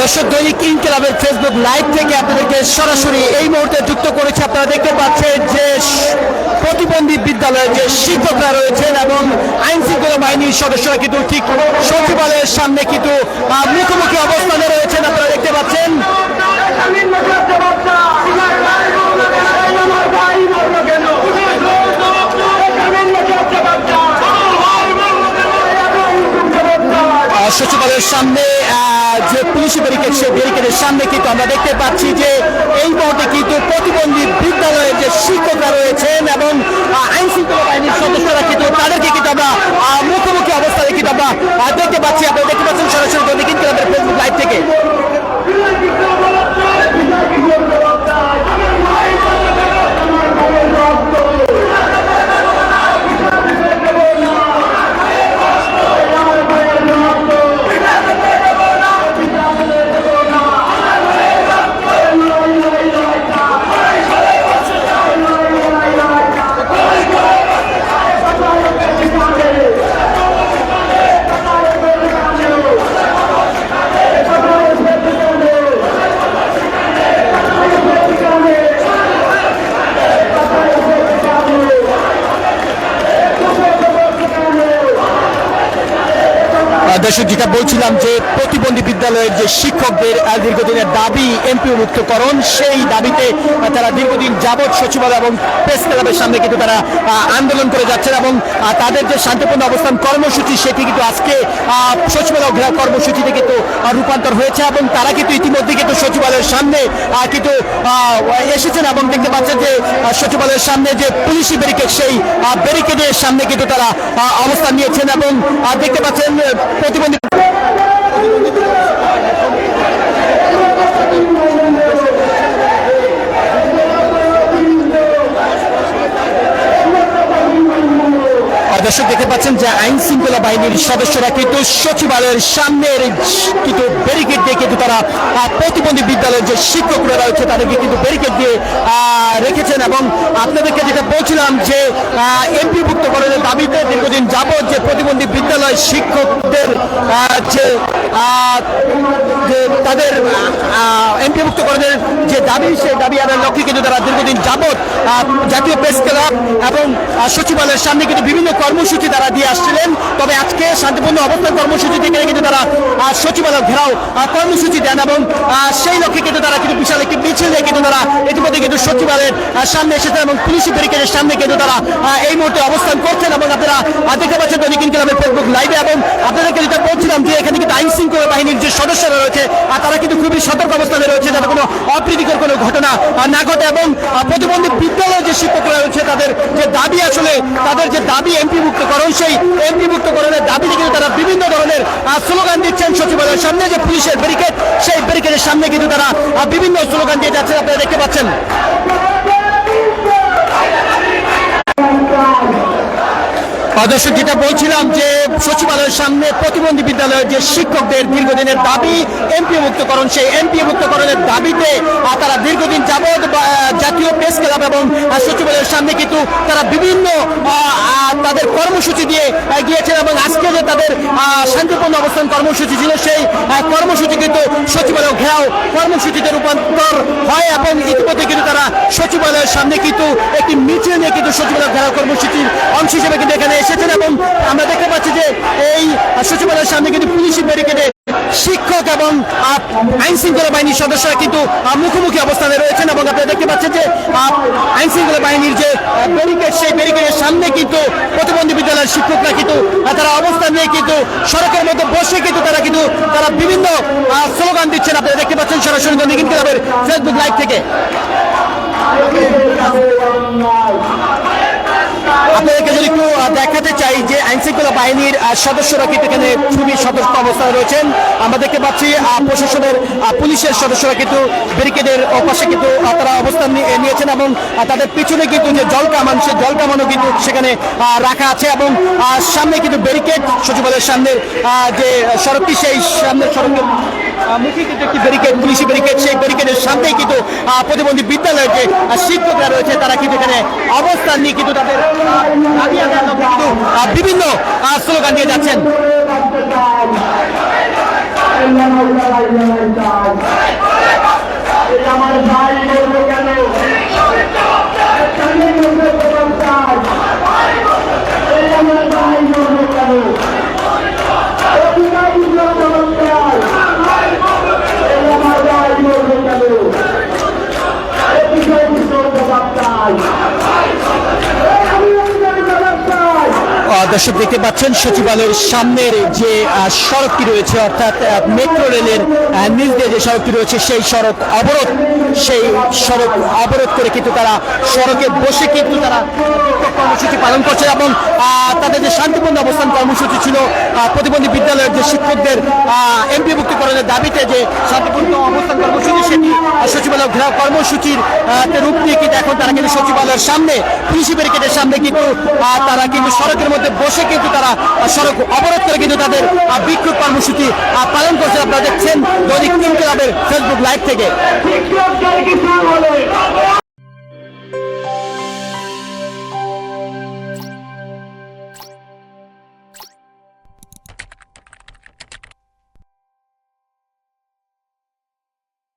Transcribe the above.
দর্শক দৈনিক ইনকিলাবের Facebook live থেকে আপনাদেরকে সরাসরি এই মুহূর্তে যুক্ত করেছে। আপনারা দেখতে পাচ্ছেন যে প্রতিবন্ধী বিদ্যালয়ের যে শিক্ষকরা রয়েছেন এবং আইন শৃঙ্খলা বাহিনীর সদস্যরা কিন্তু ঠিক সচিবালয়ের সামনে কিন্তু মুখোমুখি অবস্থানে রয়েছেন। আপনারা দেখতে পাচ্ছেন সচিবালয়ের সামনে যে পুলিশি ব্যারিকেড, সেই ব্যারিকেডের সামনে কিন্তু আমরা দেখতে পাচ্ছি যে এই মুহূর্তে কিন্তু প্রতিবন্ধী বিদ্যালয়ের যে শিক্ষকরা রয়েছেন এবং আইন শৃঙ্খলা বাহিনীর সদস্যরা কিন্তু তাদেরকে কিন্তু আমরা মুখোমুখি অবস্থায় কিন্তু আমরা দেখতে পাচ্ছি। আপনারা দেখতে পাচ্ছেন সরাসরি দৈনিক ইনকিলাবের ফেসবুক লাইভ থেকে। দর্শক, যেটা বলছিলাম যে প্রতিবন্ধী বিদ্যালয়ের যে শিক্ষকদের দীর্ঘদিনের দাবি এমপিওভুক্তকরণ, সেই দাবিতে তারা দীর্ঘদিন যাবৎ সচিবালয় এবং প্রেস ক্লাবের সামনে কিন্তু তারা আন্দোলন করে যাচ্ছেন এবং তাদের যে শান্তিপূর্ণ অবস্থান কর্মসূচি সেটি কিন্তু আজকে সচিবালয় ঘেরাও কর্মসূচিতে কিন্তু রূপান্তর হয়েছে এবং তারা কিন্তু ইতিমধ্যে কিন্তু সচিবালয়ের সামনে কিন্তু এসেছেন এবং দেখতে পাচ্ছেন যে সচিবালয়ের সামনে যে পুলিশি ব্যারিকেড, সেই ব্যারিকেডের সামনে কিন্তু তারা অবস্থান নিয়েছেন এবং দেখতে পাচ্ছেন প্রতিবন্ধী দর্শক দেখতে পাচ্ছেন যে আইন শৃঙ্খলা বাহিনীর সদস্যরা কিন্তু সচিবালয়ের সামনের কিন্তু ব্যারিকেড দিয়ে কিন্তু তারা প্রতিবন্ধী বিদ্যালয়ের যে শিক্ষকরা রয়েছে তাদেরকে কিন্তু ব্যারিকেড দিয়ে রেখেছেন এবং আপনাদেরকে যেটা বলছিলাম যে এমপিভুক্তকরণের দাবিতে দীর্ঘদিন যাবৎ যে প্রতিবন্ধী বিদ্যালয় শিক্ষকদের যে তাদের এমপিভুক্তকরণের যে দাবি, সেই দাবি আদায়ের লক্ষ্যে কিন্তু তারা দীর্ঘদিন যাবৎ জাতীয় প্রেস ক্লাব এবং সচিবালয়ের সামনে কিন্তু বিভিন্ন কর্মসূচি তারা দিয়ে আসছিলেন। তবে আজকে শান্তিপূর্ণ অবস্থান কর্মসূচি থেকে কিন্তু তারা সচিবালয় ঘেরাও কর্মসূচি দেন এবং সেই লক্ষ্যে কিন্তু তারা কিন্তু বিশাল একটি মিছিল নিয়ে কিন্তু তারা ইতিমধ্যে কিন্তু সচিবালয়ের সামনে এসেছেন এবং পুলিশি ব্যারিকেডের সামনে কিন্তু তারা এই মুহূর্তে অবস্থান করছেন এবং আপনারা দেখতে পাচ্ছেন দৈনিক ইনকিলাবের ফেসবুক লাইভে। এবং আপনাদেরকে যেটা বলছিলাম যে এখানে কিন্তু আইন শৃঙ্খলা বাহিনীর যে সদস্যরা রয়েছে তারা কিন্তু খুবই সতর্ক অবস্থানে রয়েছে যাতে কোনো অপ্রীতিকর কোনো ঘটনা না ঘটে এবং প্রতিবন্ধী বিদ্যালয়ের যে শিক্ষকরা রয়েছে তাদের যে দাবি, আসলে তাদের যে দাবি এমপিভুক্তকরণ, সেই এমপিভুক্তকরণের দাবিতে কিন্তু তারা বিভিন্ন ধরনের স্লোগান দিচ্ছেন। সচিবালয়ের সামনে যে পুলিশের ব্যারিকেড, সেই ব্যারিকেডের সামনে কিন্তু তারা বিভিন্ন স্লোগান দিয়ে যাচ্ছেন, আপনারা দেখতে পাচ্ছেন। দর্শক, যেটা বলছিলাম যে সচিবালয়ের সামনে প্রতিবন্ধী বিদ্যালয়ের যে শিক্ষকদের দীর্ঘদিনের দাবি এমপিভুক্তকরণ, সেই এমপিভুক্তকরণের দাবিতে তারা দীর্ঘদিন যাবৎ জাতীয় প্রেস ক্লাব এবং সচিবালয়ের সামনে কিন্তু তারা বিভিন্ন তাদের কর্মসূচি দিয়ে গিয়েছেন এবং আজকে যে তাদের শান্তিপূর্ণ অবস্থান কর্মসূচি ছিল, সেই কর্মসূচি কিন্তু সচিবালয় ঘেরাও কর্মসূচিতে রূপান্তর হয় এবং ইতিমধ্যে কিন্তু তারা সচিবালয়ের সামনে কিন্তু একটি মিছিল নিয়ে কিন্তু সচিবালয় ঘেরাও কর্মসূচির অংশ হিসেবে কিন্তু এখানে এসেছেন এবং আমরা দেখতে পাচ্ছি যে এই সচিবালয়ের সামনে কিন্তু পুলিশি ব্যারিকেডে শিক্ষক এবং আইন শৃঙ্খলা বাহিনীর সদস্যরা কিন্তু মুখোমুখি অবস্থানে রয়েছেন এবং আপনারা দেখতে পাচ্ছেন যে আইন শৃঙ্খলা বাহিনীর যে ব্যারিকেড, সেই ব্যারিকেডের সামনে কিন্তু প্রতিবন্ধী বিদ্যালয়ের শিক্ষকরা কিন্তু তারা অবস্থান নিয়ে কিন্তু সড়কের মধ্যে বসে কিন্তু তারা বিভিন্ন স্লোগান দিচ্ছেন। আপনারা দেখতে পাচ্ছেন সরাসরি দৈনিক ইনকিলাবের ফেসবুক লাইভ থেকে। আপনাদেরকে যদি একটু দেখাতে চাই যে আইন শৃঙ্খলা বাহিনীর সদস্যরা কিন্তু এখানে খুবই সতর্ক অবস্থায় রয়েছেন। আমরা দেখতে পাচ্ছি প্রশাসনের পুলিশের সদস্যরা কিন্তু ব্যারিকেডের পাশে কিন্তু তারা অবস্থান নিয়েছেন এবং তাদের পিছনে কিন্তু যে জল কামান, সেই জল কামানও কিন্তু সেখানে রাখা আছে এবং সামনে কিন্তু ব্যারিকেড, সচিবালয়ের সামনের যে সড়কটি, সেই সামনের সড়কের মুখে কিন্তু একটি ব্যারিকেড, পুলিশি ব্যারিকেড, সেই ব্যারিকেডের সামনেই কিন্তু প্রতিবন্ধী বিদ্যালয়ের যে শিক্ষকরা রয়েছে তারা কিন্তু এখানে অবস্থান নিয়ে কিন্তু তাদের দাবি আদায়ের লক্ষ্যে কিন্তু বিভিন্ন স্লোগান দিয়ে যাচ্ছেন। আমার ভাই বলবো কেন আমার ভাই বলবো কেন আমার ভাই বলবো কেন দর্শক দেখতে পাচ্ছেন সচিবালয়ের সামনের যে সড়কটি রয়েছে অর্থাৎ মেট্রো রেলের নিচ দিয়ে যে সড়কটি রয়েছে সেই সড়ক অবরোধ করে কিন্তু তারা সড়কে বসে কিন্তু তারা বিক্ষোভ কর্মসূচি পালন করছে এবং তাদের যে শান্তিপূর্ণ অবস্থান কর্মসূচি ছিল প্রতিবন্ধী বিদ্যালয়ের যে শিক্ষকদের এমপিভুক্তকরণের দাবিতে যে শান্তিপূর্ণ অবস্থান কর্মসূচি সেটি সচিবালয় ঘেরাও কর্মসূচির রূপ দিয়ে কিন্তু এখন তারা কিন্তু সচিবালয়ের সামনে কৃষি ব্যারিকেডের সামনে কিন্তু তারা কিন্তু সড়কের মধ্যে বসে কিন্তু তারা সড়ক অবরোধ করে কিন্তু তাদের বিক্ষোভ কর্মসূচি পালন করছে। আপনারা দেখছেন দৈনিক ইনকিলাবের ফেসবুক লাইভ থেকে।